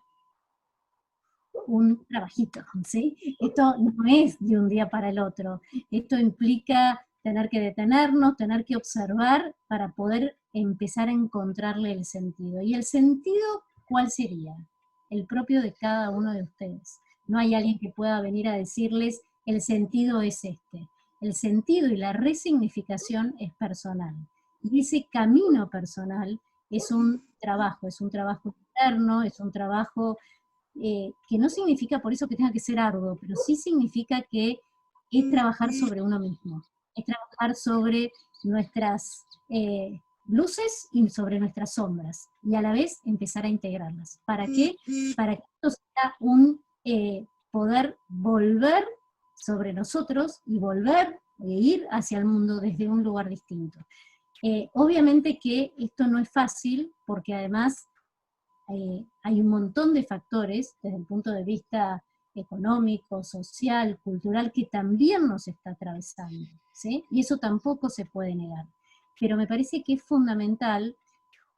S1: un trabajito, ¿sí? Esto no es de un día para el otro. Esto implica tener que detenernos, tener que observar para poder empezar a encontrarle el sentido. ¿Y el sentido cuál sería? El propio de cada uno de ustedes. No hay alguien que pueda venir a decirles el sentido es este. El sentido y la resignificación es personal. Y ese camino personal es un trabajo interno, es un trabajo que no significa por eso que tenga que ser arduo, pero sí significa que es trabajar sobre uno mismo, es trabajar sobre nuestras luces y sobre nuestras sombras, y a la vez empezar a integrarlas. ¿Para qué? Para que esto sea un poder volver sobre nosotros y volver e ir hacia el mundo desde un lugar distinto. Obviamente que esto no es fácil, porque además hay un montón de factores desde el punto de vista económico, social, cultural, que también nos está atravesando, ¿sí? Y eso tampoco se puede negar. Pero me parece que es fundamental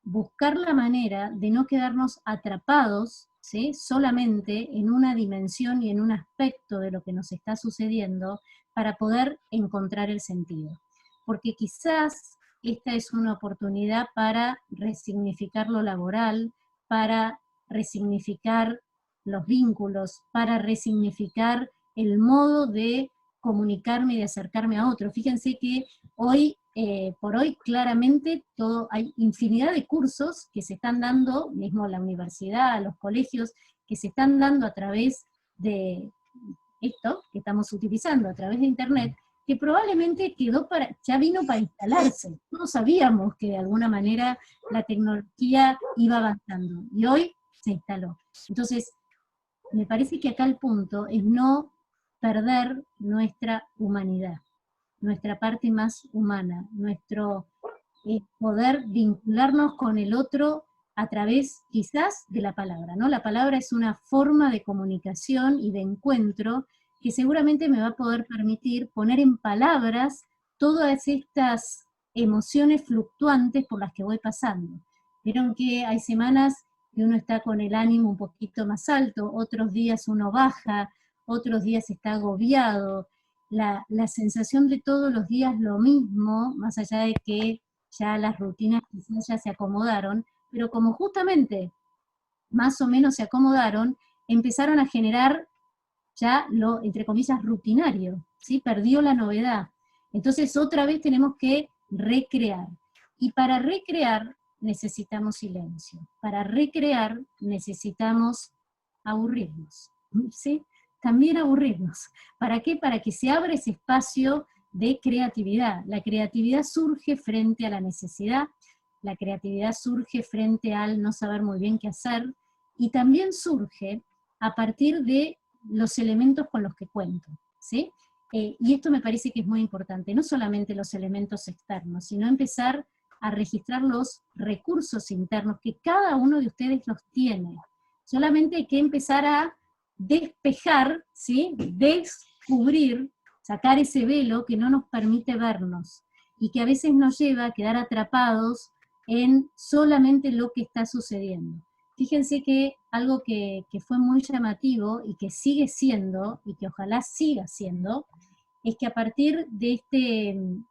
S1: buscar la manera de no quedarnos atrapados, ¿sí?, solamente en una dimensión y en un aspecto de lo que nos está sucediendo para poder encontrar el sentido. Porque quizás esta es una oportunidad para resignificar lo laboral, para resignificar los vínculos, para resignificar el modo de comunicarme y de acercarme a otro. Fíjense que hoy, por hoy, claramente hay infinidad de cursos que se están dando, mismo a la universidad, a los colegios, que se están dando a través de esto que estamos utilizando, a través de Internet, que probablemente ya vino para instalarse. Todos sabíamos que de alguna manera la tecnología iba avanzando, y hoy se instaló. Entonces, me parece que acá el punto es no perder nuestra humanidad, nuestra parte más humana, nuestro poder vincularnos con el otro a través quizás de la palabra, ¿no? La palabra es una forma de comunicación y de encuentro que seguramente me va a poder permitir poner en palabras todas estas emociones fluctuantes por las que voy pasando. Vieron que hay semanas que uno está con el ánimo un poquito más alto, otros días uno baja, otros días está agobiado. La sensación de todos los días lo mismo, más allá de que ya las rutinas quizás ya se acomodaron, pero como justamente más o menos se acomodaron, empezaron a generar ya lo, entre comillas, rutinario, ¿sí? Perdió la novedad. Entonces otra vez tenemos que recrear. Y para recrear necesitamos silencio. Para recrear necesitamos aburrirnos, ¿sí? También aburrirnos. ¿Para qué? Para que se abra ese espacio de creatividad. La creatividad surge frente a la necesidad, la creatividad surge frente al no saber muy bien qué hacer, y también surge a partir de los elementos con los que cuento, ¿sí? Y esto me parece que es muy importante, no solamente los elementos externos, sino empezar a registrar los recursos internos que cada uno de ustedes los tiene. Solamente hay que empezar a despejar, ¿sí? Descubrir, sacar ese velo que no nos permite vernos, y que a veces nos lleva a quedar atrapados en solamente lo que está sucediendo. Fíjense que algo que fue muy llamativo y que sigue siendo, y que ojalá siga siendo, es que a partir de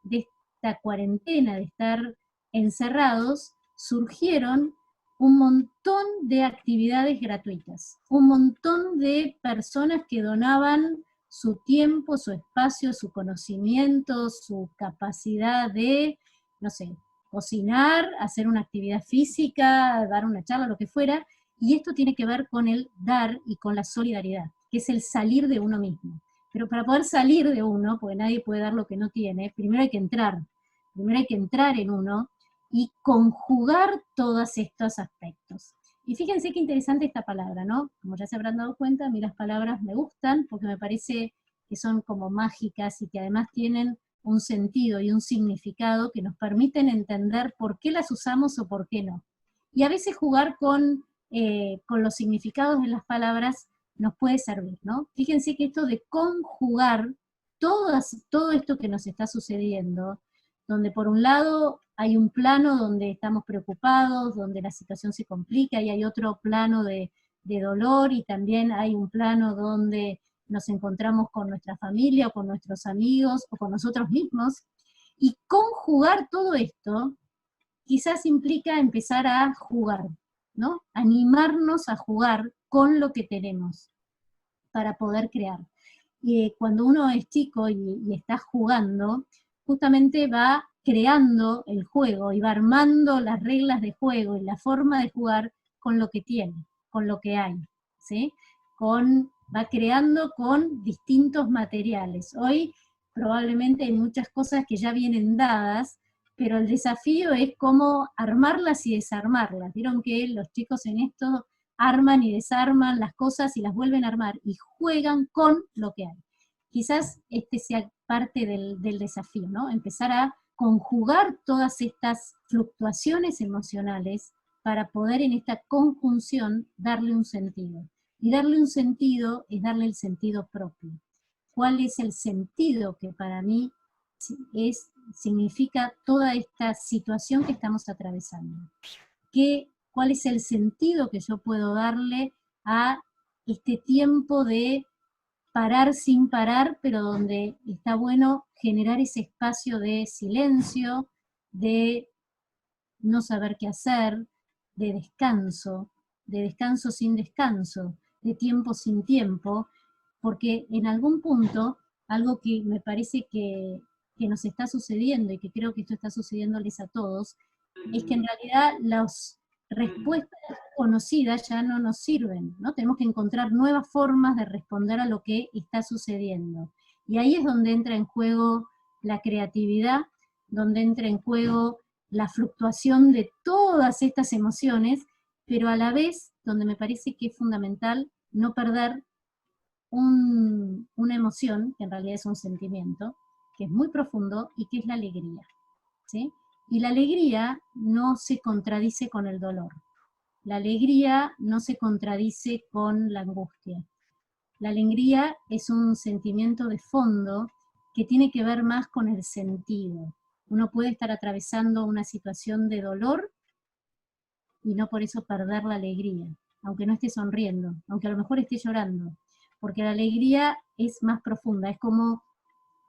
S1: esta cuarentena, de estar encerrados, surgieron un montón de actividades gratuitas, un montón de personas que donaban su tiempo, su espacio, su conocimiento, su capacidad de, no sé, cocinar, hacer una actividad física, dar una charla, lo que fuera, y esto tiene que ver con el dar y con la solidaridad, que es el salir de uno mismo. Pero para poder salir de uno, porque nadie puede dar lo que no tiene, primero hay que entrar en uno y conjugar todos estos aspectos. Y fíjense qué interesante esta palabra, ¿no? Como ya se habrán dado cuenta, a mí las palabras me gustan porque me parece que son como mágicas y que además tienen un sentido y un significado que nos permiten entender por qué las usamos o por qué no. Y a veces jugar con los significados de las palabras nos puede servir, ¿no? Fíjense que esto de conjugar todo esto que nos está sucediendo, donde por un lado hay un plano donde estamos preocupados, donde la situación se complica, y hay otro plano de dolor, y también hay un plano donde nos encontramos con nuestra familia, o con nuestros amigos, o con nosotros mismos, y conjugar todo esto quizás implica empezar a jugar, ¿no? Animarnos a jugar con lo que tenemos para poder crear. Y cuando uno es chico y está jugando, justamente va creando el juego y va armando las reglas de juego y la forma de jugar con lo que tiene, con lo que hay, ¿sí? Va creando con distintos materiales. Hoy probablemente hay muchas cosas que ya vienen dadas, pero el desafío es cómo armarlas y desarmarlas. Vieron que los chicos en esto arman y desarman las cosas y las vuelven a armar y juegan con lo que hay. Quizás este sea parte del desafío, ¿no? Empezar a conjugar todas estas fluctuaciones emocionales para poder en esta conjunción darle un sentido. Y darle un sentido es darle el sentido propio. ¿Cuál es el sentido que para mí significa toda esta situación que estamos atravesando? ¿Cuál es el sentido que yo puedo darle a este tiempo de parar sin parar, pero donde está bueno generar ese espacio de silencio, de no saber qué hacer, de descanso sin descanso, de tiempo sin tiempo, porque en algún punto, algo que me parece que nos está sucediendo, y que creo que esto está sucediéndoles a todos, es que en realidad las respuestas conocidas ya no nos sirven, ¿no? Tenemos que encontrar nuevas formas de responder a lo que está sucediendo. Y ahí es donde entra en juego la creatividad, donde entra en juego la fluctuación de todas estas emociones, pero a la vez donde me parece que es fundamental no perder una emoción, que en realidad es un sentimiento, que es muy profundo y que es la alegría, ¿sí? Y la alegría no se contradice con el dolor. La alegría no se contradice con la angustia. La alegría es un sentimiento de fondo que tiene que ver más con el sentido. Uno puede estar atravesando una situación de dolor y no por eso perder la alegría, aunque no esté sonriendo, aunque a lo mejor esté llorando, porque la alegría es más profunda, es como,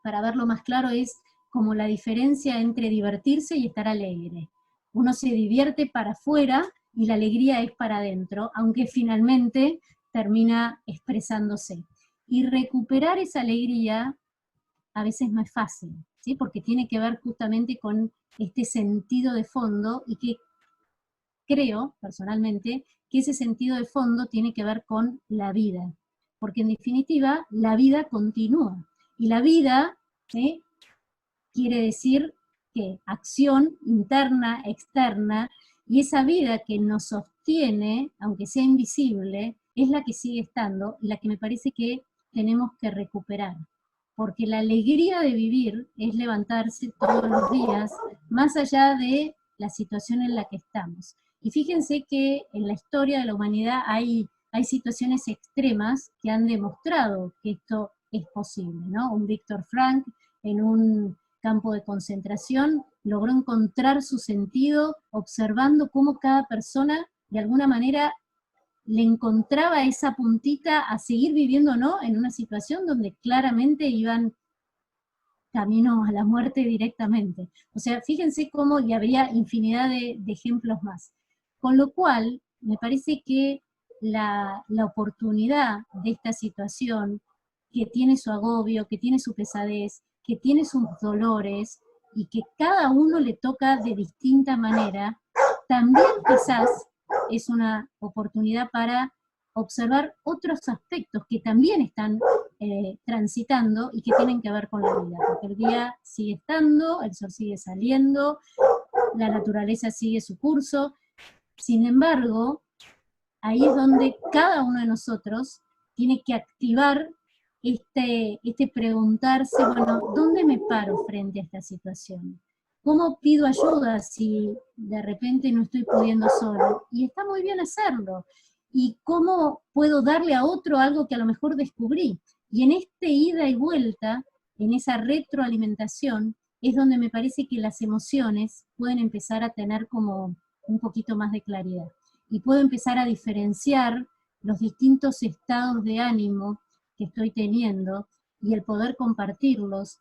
S1: para verlo más claro, es como la diferencia entre divertirse y estar alegre. Uno se divierte para afuera y la alegría es para adentro, aunque finalmente termina expresándose. Y recuperar esa alegría a veces no es fácil, ¿sí? Porque tiene que ver justamente con este sentido de fondo, y que creo, personalmente, que ese sentido de fondo tiene que ver con la vida, porque en definitiva la vida continúa, y la vida, ¿sí?, quiere decir que acción interna, externa, y esa vida que nos sostiene, aunque sea invisible, es la que sigue estando y la que me parece que tenemos que recuperar. Porque la alegría de vivir es levantarse todos los días, más allá de la situación en la que estamos. Y fíjense que en la historia de la humanidad hay situaciones extremas que han demostrado que esto es posible, ¿no? Un Víctor Frank en un campo de concentración logró encontrar su sentido observando cómo cada persona de alguna manera le encontraba esa puntita a seguir viviendo, ¿no?, en una situación donde claramente iban camino a la muerte directamente. O sea, fíjense cómo, y habría infinidad de ejemplos más. Con lo cual, me parece que la oportunidad de esta situación, que tiene su agobio, que tiene su pesadez, que tiene sus dolores, y que cada uno le toca de distinta manera, también quizás es una oportunidad para observar otros aspectos que también están transitando y que tienen que ver con la vida, porque el día sigue estando, el sol sigue saliendo, la naturaleza sigue su curso. Sin embargo, ahí es donde cada uno de nosotros tiene que activar este preguntarse, bueno, ¿dónde me paro frente a esta situación? ¿Cómo pido ayuda si de repente no estoy pudiendo solo? Y está muy bien hacerlo. ¿Y cómo puedo darle a otro algo que a lo mejor descubrí? Y en este ida y vuelta, en esa retroalimentación, es donde me parece que las emociones pueden empezar a tener como un poquito más de claridad. Y puedo empezar a diferenciar los distintos estados de ánimo que estoy teniendo, y el poder compartirlos,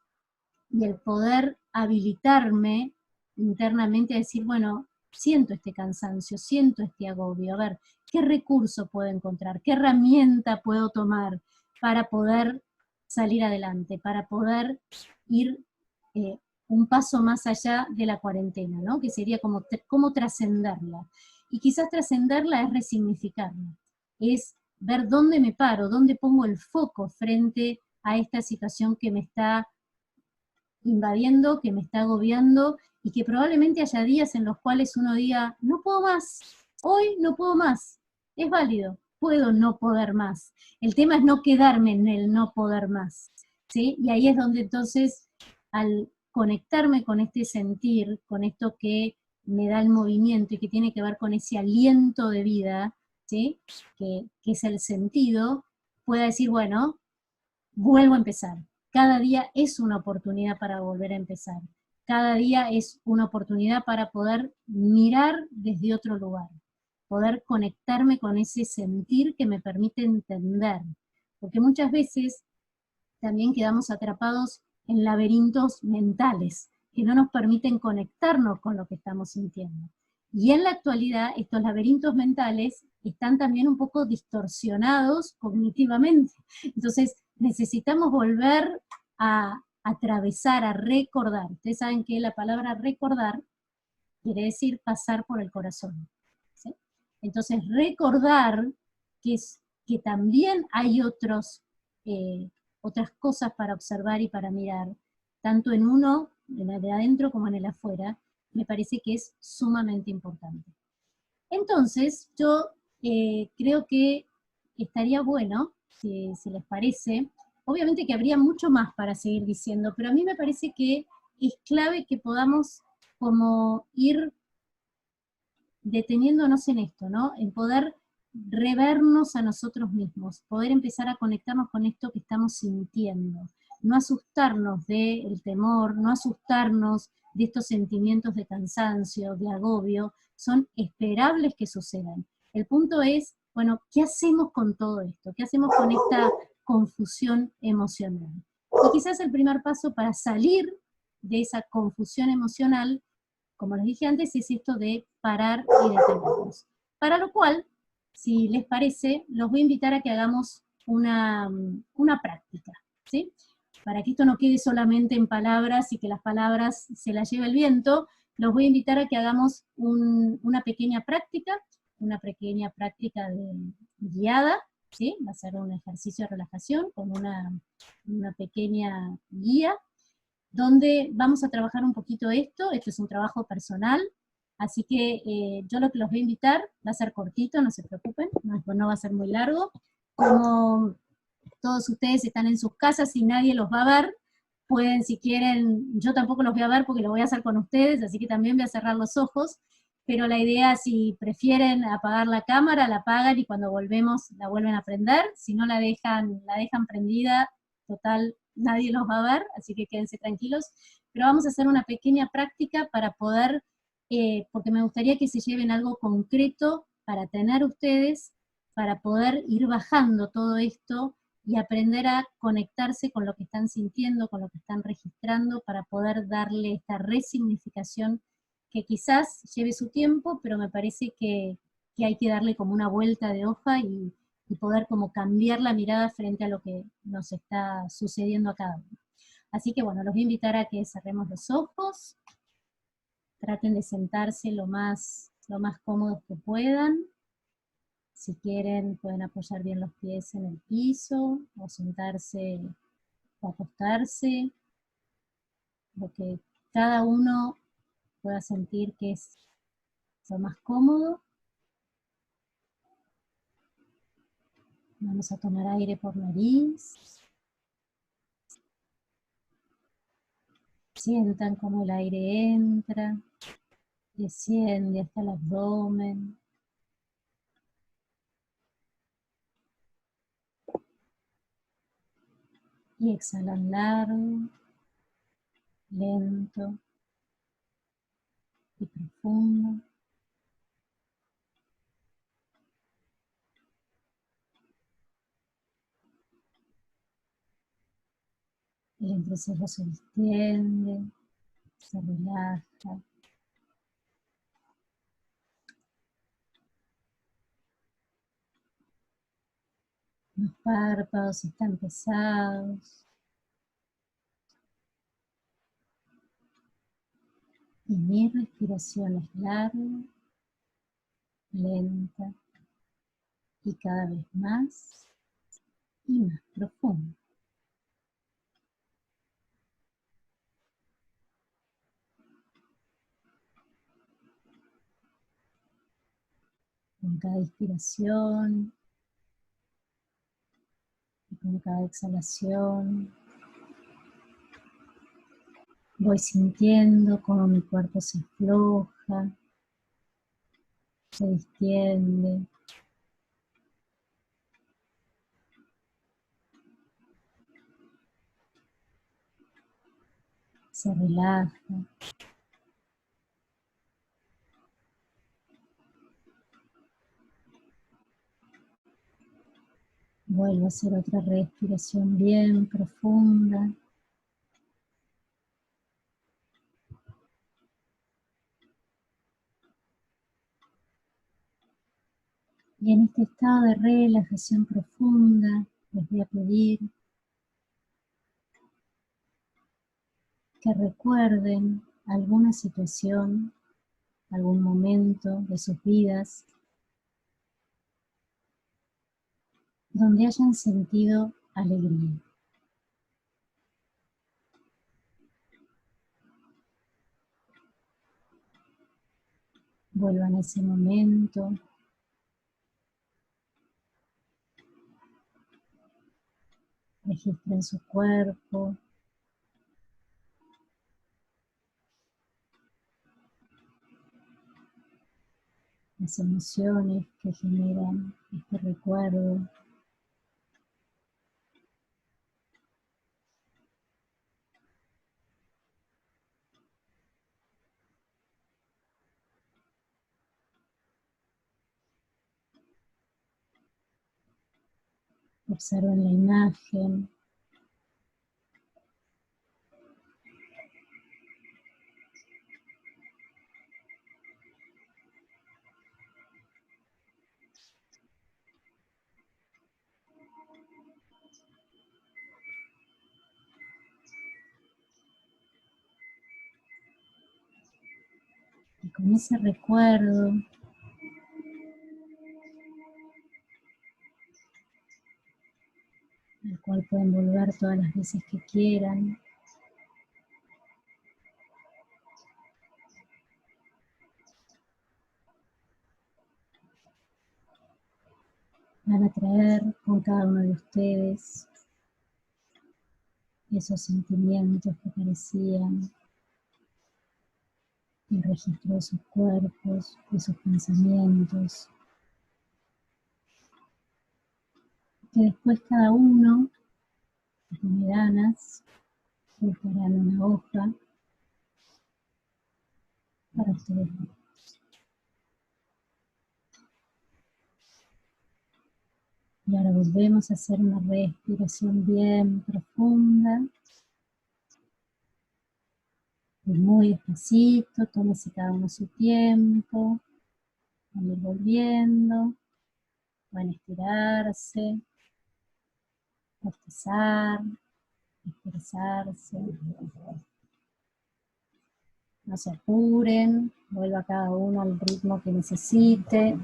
S1: y el poder habilitarme internamente a decir, bueno, siento este cansancio, siento este agobio, a ver, ¿qué recurso puedo encontrar? ¿Qué herramienta puedo tomar para poder salir adelante, para poder ir un paso más allá de la cuarentena, ¿no? Que sería como cómo trascenderla. Y quizás trascenderla es resignificarla, es ver dónde me paro, dónde pongo el foco frente a esta situación que me está invadiendo, que me está agobiando, y que probablemente haya días en los cuales uno diga, no puedo más, hoy no puedo más. Es válido, puedo no poder más. El tema es no quedarme en el no poder más, ¿sí? Y ahí es donde entonces, al conectarme con este sentir, con esto que me da el movimiento y que tiene que ver con ese aliento de vida, ¿sí?, que es el sentido, pueda decir, bueno, vuelvo a empezar. Cada día es una oportunidad para volver a empezar. Cada día es una oportunidad para poder mirar desde otro lugar, poder conectarme con ese sentir que me permite entender. Porque muchas veces también quedamos atrapados en laberintos mentales que no nos permiten conectarnos con lo que estamos sintiendo. Y en la actualidad estos laberintos mentales están también un poco distorsionados cognitivamente. Entonces necesitamos volver a atravesar, a recordar. Ustedes saben que la palabra recordar quiere decir pasar por el corazón, ¿sí? Entonces recordar que también hay otras cosas para observar y para mirar, tanto en uno, en el de adentro como en el afuera, me parece que es sumamente importante. Entonces, yo creo que estaría bueno, si les parece, obviamente que habría mucho más para seguir diciendo, pero a mí me parece que es clave que podamos como ir deteniéndonos en esto, ¿no? En poder revernos a nosotros mismos, poder empezar a conectarnos con esto que estamos sintiendo, no asustarnos del temor, no asustarnos de estos sentimientos de cansancio, de agobio, son esperables que sucedan. El punto es, bueno, ¿qué hacemos con todo esto? ¿Qué hacemos con esta confusión emocional? Y quizás el primer paso para salir de esa confusión emocional, como les dije antes, es esto de parar y detenernos. Para lo cual, si les parece, los voy a invitar a que hagamos una práctica, ¿sí? Para que esto no quede solamente en palabras y que las palabras se las lleve el viento, los voy a invitar a que hagamos una pequeña práctica guiada, ¿sí? Va a ser un ejercicio de relajación con una pequeña guía, donde vamos a trabajar un poquito esto es un trabajo personal, así que yo lo que los voy a invitar, va a ser cortito, no se preocupen, no va a ser muy largo, como todos ustedes están en sus casas y nadie los va a ver, pueden, si quieren, yo tampoco los voy a ver porque lo voy a hacer con ustedes, así que también voy a cerrar los ojos, pero la idea, si prefieren apagar la cámara, la apagan y cuando volvemos la vuelven a prender, si no la dejan prendida, total, nadie los va a ver, así que quédense tranquilos, pero vamos a hacer una pequeña práctica para poder, porque me gustaría que se lleven algo concreto para tener ustedes, para poder ir bajando todo esto y aprender a conectarse con lo que están sintiendo, con lo que están registrando, para poder darle esta resignificación que quizás lleve su tiempo, pero me parece que hay que darle como una vuelta de hoja y poder como cambiar la mirada frente a lo que nos está sucediendo a cada uno. Así que bueno, los voy a invitar a que cerremos los ojos, traten de sentarse lo más cómodos que puedan. Si quieren, pueden apoyar bien los pies en el piso, o sentarse o acostarse, lo que cada uno pueda sentir que es lo más cómodo. Vamos a tomar aire por nariz. Sientan cómo el aire entra, desciende hasta el abdomen. Y exhalan largo, lento y profundo. El entrecejo se distiende, se relaja. Los párpados están pesados. Y mi respiración es larga, lenta y cada vez más y más profunda. Con cada inspiración y con cada exhalación voy sintiendo cómo mi cuerpo se afloja, se distiende. Se relaja. Vuelvo a hacer otra respiración bien profunda. Y en este estado de relajación profunda les voy a pedir que recuerden alguna situación, algún momento de sus vidas donde hayan sentido alegría. Vuelvan a ese momento. Registren su cuerpo. Las emociones que generan este recuerdo. Observen la imagen. Y con ese recuerdo, al cual pueden volver todas las veces que quieran, van a traer con cada uno de ustedes esos sentimientos que aparecían, el registro de sus cuerpos, de sus pensamientos, que después cada uno, las membranas, buscarán una hoja para ustedes. Y ahora volvemos a hacer una respiración bien profunda. Y muy despacito, tómese cada uno su tiempo. Van a ir volviendo. Van a estirarse, bostezar, expresarse. No se apuren, vuelva cada uno al ritmo que necesite.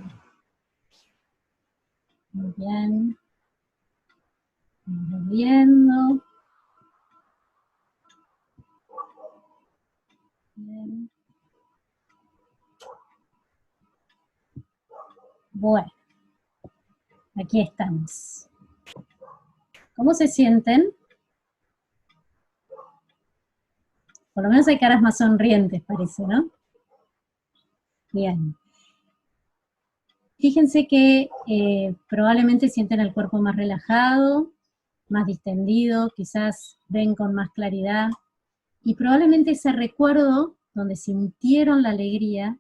S1: Muy bien. Vamos volviendo. Bien. Bueno, aquí estamos. ¿Cómo se sienten? Por lo menos hay caras más sonrientes, parece, ¿no? Bien. Fíjense que probablemente sienten el cuerpo más relajado, más distendido, quizás ven con más claridad, y probablemente ese recuerdo donde sintieron la alegría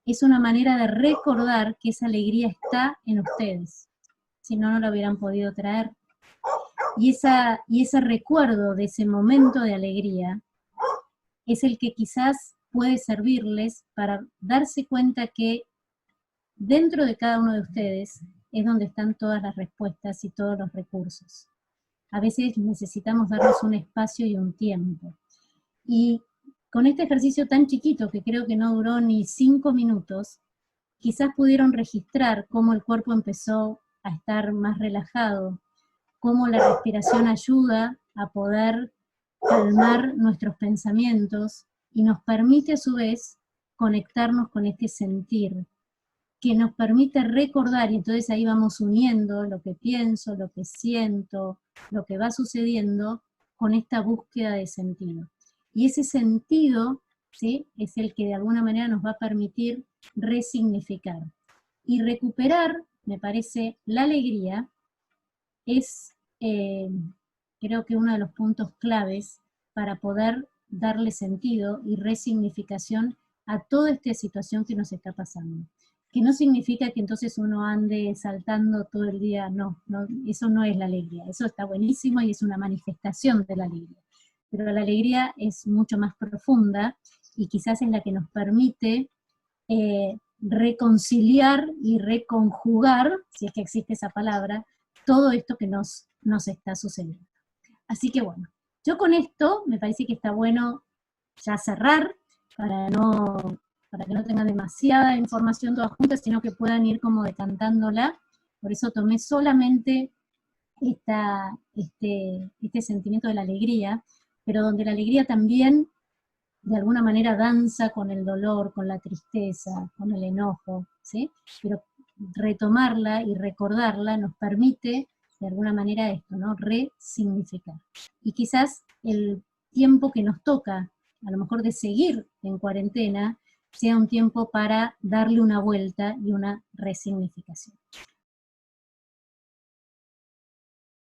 S1: es una manera de recordar que esa alegría está en ustedes, si no, no la hubieran podido traer. Y ese recuerdo de ese momento de alegría es el que quizás puede servirles para darse cuenta que dentro de cada uno de ustedes es donde están todas las respuestas y todos los recursos. A veces necesitamos darnos un espacio y un tiempo. Y con este ejercicio tan chiquito, que creo que no duró ni 5 minutos, quizás pudieron registrar cómo el cuerpo empezó a estar más relajado, cómo la respiración ayuda a poder calmar nuestros pensamientos y nos permite a su vez conectarnos con este sentir, que nos permite recordar, y entonces ahí vamos uniendo lo que pienso, lo que siento, lo que va sucediendo con esta búsqueda de sentido. Y ese sentido, ¿sí?, es el que de alguna manera nos va a permitir resignificar. Y recuperar, me parece, la alegría es, creo que uno de los puntos claves para poder darle sentido y resignificación a toda esta situación que nos está pasando. Que no significa que entonces uno ande saltando todo el día, no, eso no es la alegría, eso está buenísimo y es una manifestación de la alegría. Pero la alegría es mucho más profunda y quizás es la que nos permite reconciliar y reconjugar, si es que existe esa palabra, todo esto que nos está sucediendo. Así que bueno, yo con esto me parece que está bueno ya cerrar, para que no tengan demasiada información toda junta, sino que puedan ir como decantándola. Por eso tomé solamente este sentimiento de la alegría, pero donde la alegría también de alguna manera danza con el dolor, con la tristeza, con el enojo, ¿sí? Pero retomarla y recordarla nos permite de alguna manera esto, ¿no? Resignificar. Y quizás el tiempo que nos toca, a lo mejor de seguir en cuarentena, sea un tiempo para darle una vuelta y una resignificación.